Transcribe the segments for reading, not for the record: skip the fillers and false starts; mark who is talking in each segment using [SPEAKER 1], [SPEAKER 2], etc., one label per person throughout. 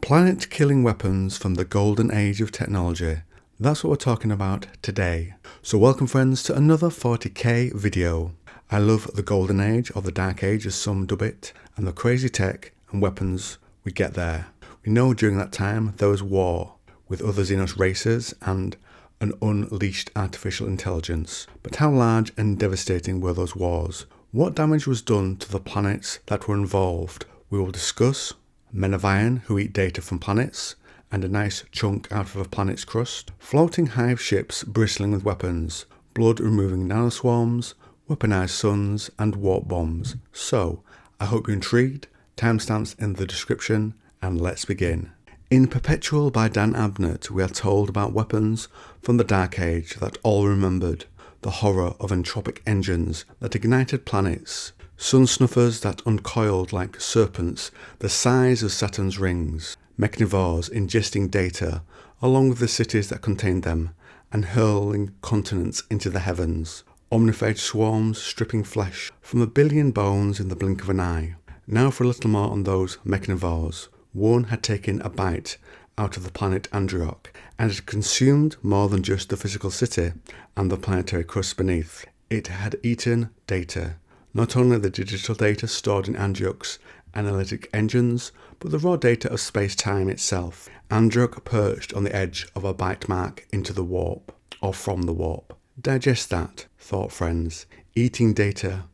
[SPEAKER 1] Planet-killing weapons from the golden age of technology. That's what we're talking about today. So welcome friends to another 40k video. I love the golden age, or the dark age as some dub it, and the crazy tech and weapons we get there. We know during that time there was war with other xenos races and an unleashed artificial intelligence. But how large and devastating were those wars? What damage was done to the planets that were involved? We will discuss Mechnivores who eat data from planets, and a nice chunk out of a planet's crust, floating Hive ships bristling with weapons, blood-removing nanoswarms, weaponized suns, and warp bombs. So, I hope you're intrigued, timestamps in the description, and let's begin. In Perpetual by Dan Abnett, we are told about weapons from the Dark Age that all remembered, the horror of entropic engines that ignited planets, Sun-snuffers that uncoiled like serpents the size of Saturn's rings, Mechnivores ingesting data along with the cities that contained them and hurling continents into the heavens, omniphage swarms stripping flesh from a billion bones in the blink of an eye. Now for a little more on those Mechnivores. One had taken a bite out of the planet Androok and had consumed more than just the physical city and the planetary crust beneath. It had eaten data. Not only the digital data stored in Androok's analytic engines, but the raw data of space-time itself. Androok perched on the edge of a bite mark into the warp, or from the warp. Digest that, thought friends. Eating data.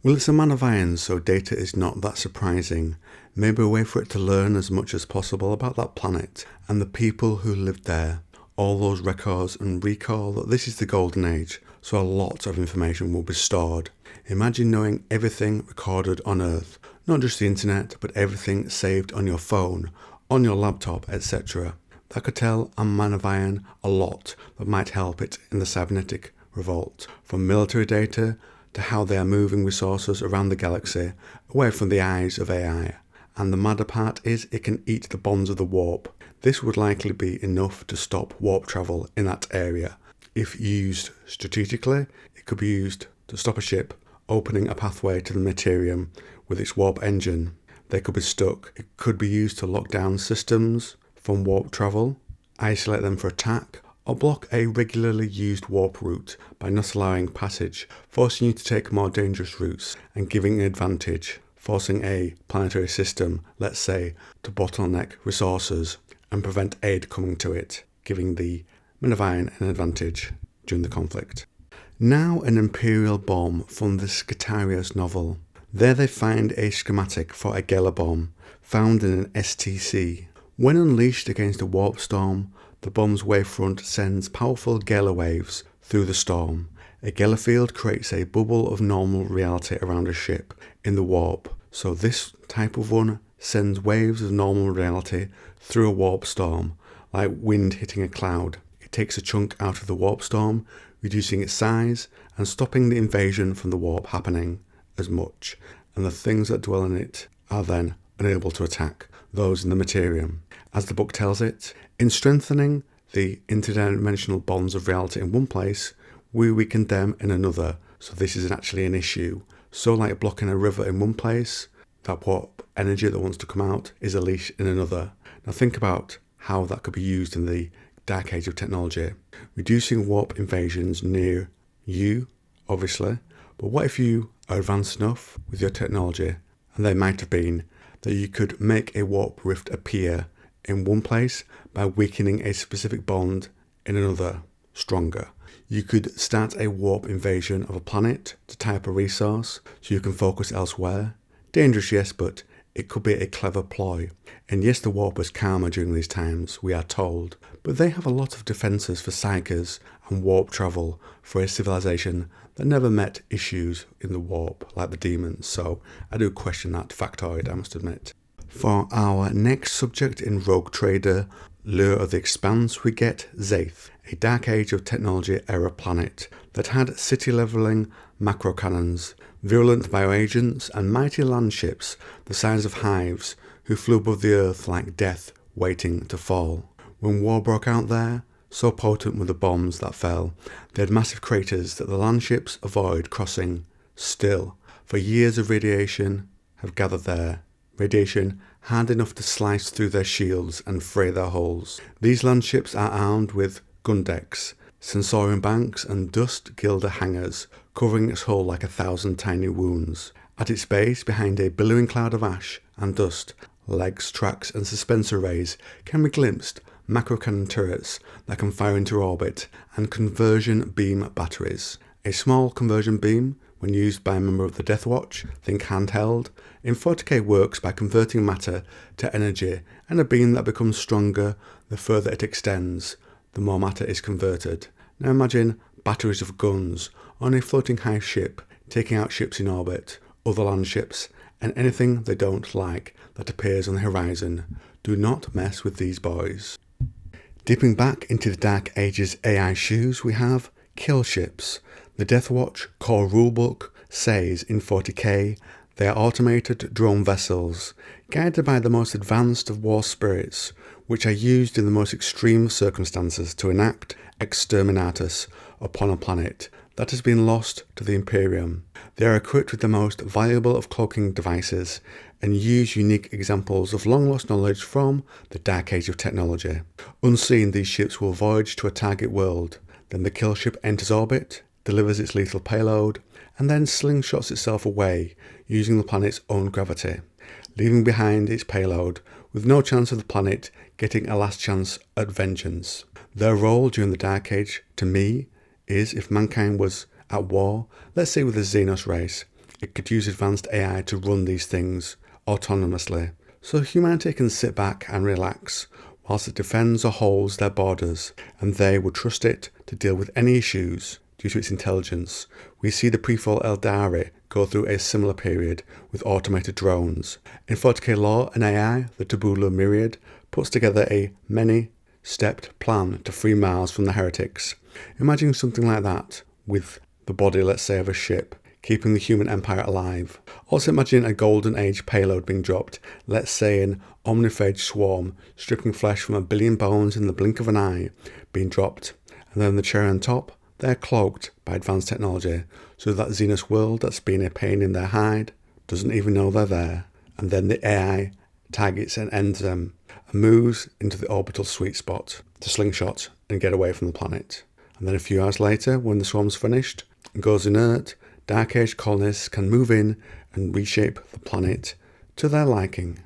[SPEAKER 1] Well, it's a man of iron, so data is not that surprising. Maybe a way for it to learn as much as possible about that planet and the people who lived there. All those records, and recall that this is the golden age, so a lot of information will be stored. Imagine knowing everything recorded on Earth, not just the internet, but everything saved on your phone, on your laptop, etc. That could tell a man of iron a lot that might help it in the cybernetic revolt, from military data to how they are moving resources around the galaxy, away from the eyes of AI. And the madder part is it can eat the bonds of the warp. This would likely be enough to stop warp travel in that area. If used strategically, it could be used to stop a ship opening a pathway to the Materium with its warp engine. They could be stuck. It could be used to lock down systems from warp travel, isolate them for attack, or block a regularly used warp route by not allowing passage, forcing you to take more dangerous routes and giving an advantage, forcing a planetary system, let's say, to bottleneck resources and prevent aid coming to it, giving the Mechnivores an advantage during the conflict. Now an Imperial bomb from the Scutarius novel. There they find a schematic for a Gala bomb, found in an STC. When unleashed against a warp storm, the bomb's wavefront sends powerful Gala waves through the storm. A Gala field creates a bubble of normal reality around a ship in the warp, so this type of one sends waves of normal reality through a warp storm, like wind hitting a cloud. It takes a chunk out of the warp storm, reducing its size and stopping the invasion from the warp happening as much, and the things that dwell in it are then unable to attack those in the Materium. As the book tells it, in strengthening the interdimensional bonds of reality in one place, we weaken them in another, so this is actually an issue. So like blocking a river in one place, that warp energy that wants to come out is a leash in another. Now think about how that could be used in the Dark Age of technology. Reducing warp invasions near you, obviously, but what if you are advanced enough with your technology, and they might have been, that you could make a warp rift appear in one place by weakening a specific bond in another, stronger. You could start a warp invasion of a planet to tie up a resource so you can focus elsewhere. Dangerous, yes, but it could be a clever ploy. And yes, the warp was calmer during these times, we are told, but they have a lot of defences for psychers and warp travel for a civilization that never met issues in the warp like the demons, so I do question that factoid, I must admit. For our next subject in Rogue Trader, Lure of the Expanse, we get Zaith, a Dark Age of Technology era planet that had city-levelling macro cannons, virulent bioagents, and mighty land ships the size of hives who flew above the earth like death waiting to fall. When war broke out there, so potent were the bombs that fell, they had massive craters that the land ships avoid crossing. Still, for years of radiation have gathered there. Radiation hard enough to slice through their shields and fray their hulls. These land ships are armed with gun decks, sensorium banks and dust gilder hangars, covering its hull like 1,000 tiny wounds. At its base, behind a billowing cloud of ash and dust, legs, tracks and suspensor rays can be glimpsed, macro cannon turrets that can fire into orbit, and conversion beam batteries. A small conversion beam, when used by a member of the Death Watch, think handheld, in 40k works by converting matter to energy, and a beam that becomes stronger the further it extends, the more matter is converted. Now imagine batteries of guns on a floating Hive ship, taking out ships in orbit, other land ships, and anything they don't like that appears on the horizon. Do not mess with these boys. Dipping back into the Dark Ages AI shoes, we have kill ships. The Death Watch core rulebook says in 40k they are automated drone vessels, guided by the most advanced of war spirits, which are used in the most extreme circumstances to enact exterminatus upon a planet that has been lost to the Imperium. They are equipped with the most valuable of cloaking devices and use unique examples of long-lost knowledge from the Dark Age of technology. Unseen, these ships will voyage to a target world. Then the kill ship enters orbit, delivers its lethal payload, and then slingshots itself away using the planet's own gravity, leaving behind its payload with no chance of the planet getting a last chance at vengeance. Their role during the Dark Age, to me, is if mankind was at war, let's say with a xenos race, it could use advanced AI to run these things autonomously, so humanity can sit back and relax whilst it defends or holds their borders, and they would trust it to deal with any issues due to its intelligence. We see the pre-fall Eldari go through a similar period with automated drones. In 40k lore and AI, the Tabula Myriad puts together a many-stepped plan to free Mars from the heretics. Imagine something like that with the body, let's say, of a ship, keeping the human empire alive. Also imagine a golden age payload being dropped, let's say an omniphage swarm, stripping flesh from 1 billion bones in the blink of an eye, being dropped, and then the cherry on top, they're cloaked by advanced technology, so that Xenos world that's been a pain in their hide doesn't even know they're there, and then the AI targets and ends them, and moves into the orbital sweet spot to slingshot and get away from the planet. And then a few hours later, when the swarm's finished and goes inert, Dark Age colonists can move in and reshape the planet to their liking.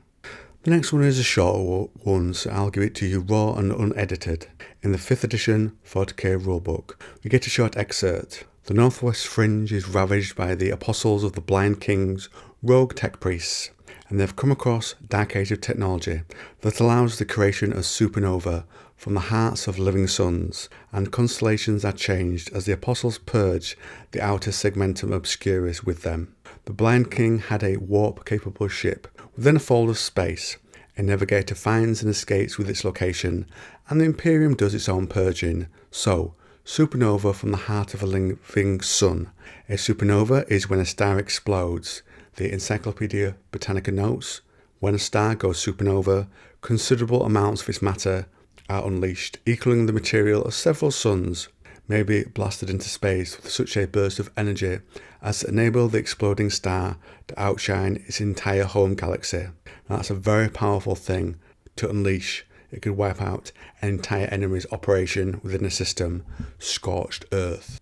[SPEAKER 1] The next one is a short one, so I'll give it to you raw and unedited. In the 5th edition 40k rulebook, we get a short excerpt. The northwest fringe is ravaged by the apostles of the Blind King's rogue tech priests, and they've come across Dark Age of technology that allows the creation of supernova from the hearts of living suns, and constellations are changed as the apostles purge the outer segmentum obscuris with them. The Blind King had a warp-capable ship within a fold of space. A navigator finds and escapes with its location, and the Imperium does its own purging. So, supernova from the heart of a living sun. A supernova is when a star explodes. The Encyclopedia Britannica notes, when a star goes supernova, considerable amounts of its matter are unleashed, equaling the material of several suns, may be blasted into space with such a burst of energy as to enable the exploding star to outshine its entire home galaxy. Now, that's a very powerful thing to unleash. It could wipe out an entire enemy's operation within a system, scorched Earth.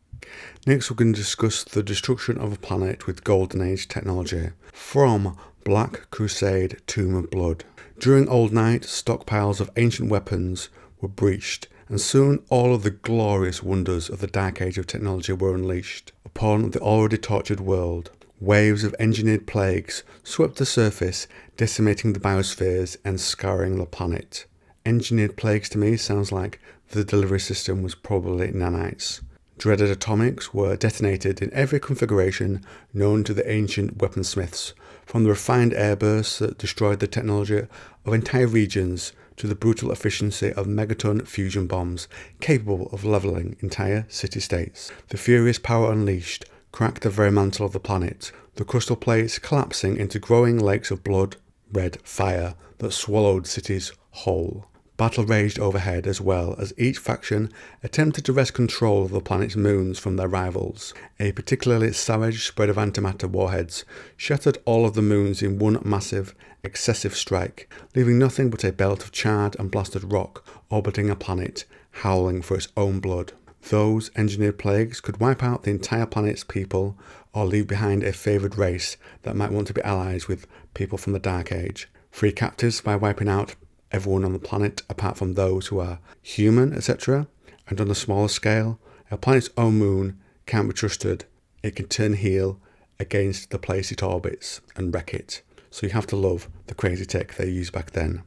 [SPEAKER 1] Next, we're going to discuss the destruction of a planet with Golden Age technology from Black Crusade Tomb of Blood. During Old Night, stockpiles of ancient weapons were breached, and soon all of the glorious wonders of the Dark Age of technology were unleashed upon the already tortured world. Waves of engineered plagues swept the surface, decimating the biospheres and scouring the planet. Engineered plagues to me sounds like the delivery system was probably nanites. Dreaded atomics were detonated in every configuration known to the ancient weaponsmiths, from the refined airbursts that destroyed the technology of entire regions to the brutal efficiency of megaton fusion bombs capable of levelling entire city-states. The furious power unleashed cracked the very mantle of the planet, the crystal plates collapsing into growing lakes of blood-red fire that swallowed cities whole. Battle raged overhead as well as each faction attempted to wrest control of the planet's moons from their rivals. A particularly savage spread of antimatter warheads shattered all of the moons in one massive, excessive strike, leaving nothing but a belt of charred and blasted rock orbiting a planet, howling for its own blood. Those engineered plagues could wipe out the entire planet's people or leave behind a favoured race that might want to be allies with people from the Dark Age. Free captives by wiping out everyone on the planet apart from those who are human, etc. And on a smaller scale, a planet's own moon can't be trusted. It can turn heel against the place it orbits and wreck it. So you have to love the crazy tech they used back then.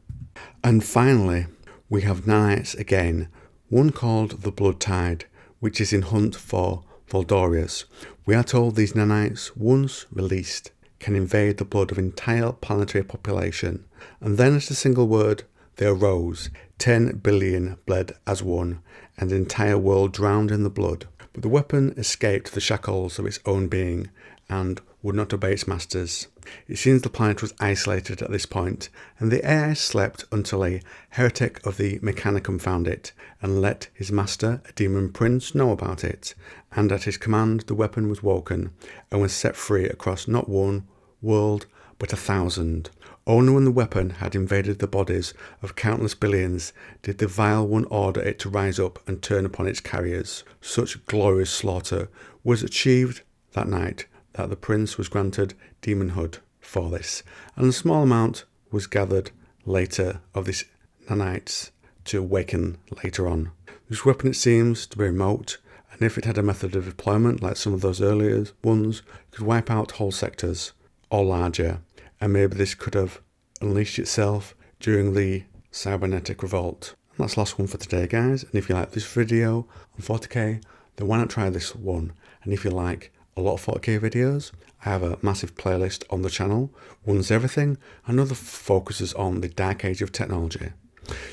[SPEAKER 1] And finally, we have nanites again, one called the Bloodtide, which is in hunt for Voldorius. We are told these nanites, once released, can invade the blood of entire planetary population, and then at a single word, they arose. 10 billion bled as one, and the entire world drowned in the blood. But the weapon escaped the shackles of its own being, and would not obey its masters. It seems the planet was isolated at this point, and the AI slept until a heretic of the Mechanicum found it, and let his master, a demon prince, know about it, and at his command the weapon was woken, and was set free across not one world, but 1,000. Only when the weapon had invaded the bodies of countless billions did the vile one order it to rise up and turn upon its carriers. Such glorious slaughter was achieved that night that the prince was granted demonhood for this, and a small amount was gathered later of these nanites to awaken later on. This weapon, it seems to be remote, and if it had a method of deployment like some of those earlier ones, could wipe out whole sectors or larger, and maybe this could have unleashed itself during the cybernetic revolt. And that's the last one for today, guys, and if you like this video on 40k, then why not try this one? And if you like a lot of 40k videos, I have a massive playlist on the channel. One's everything, another focuses on the dark age of technology.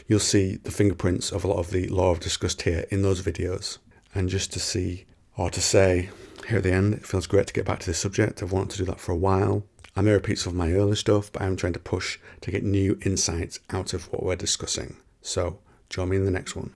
[SPEAKER 1] You'll see the fingerprints of a lot of the lore I've discussed here in those videos. And just to see, or to say, here at the end, it feels great to get back to this subject. I've wanted to do that for a while. I may repeat some of my earlier stuff, but I'm trying to push to get new insights out of what we're discussing. So, join me in the next one.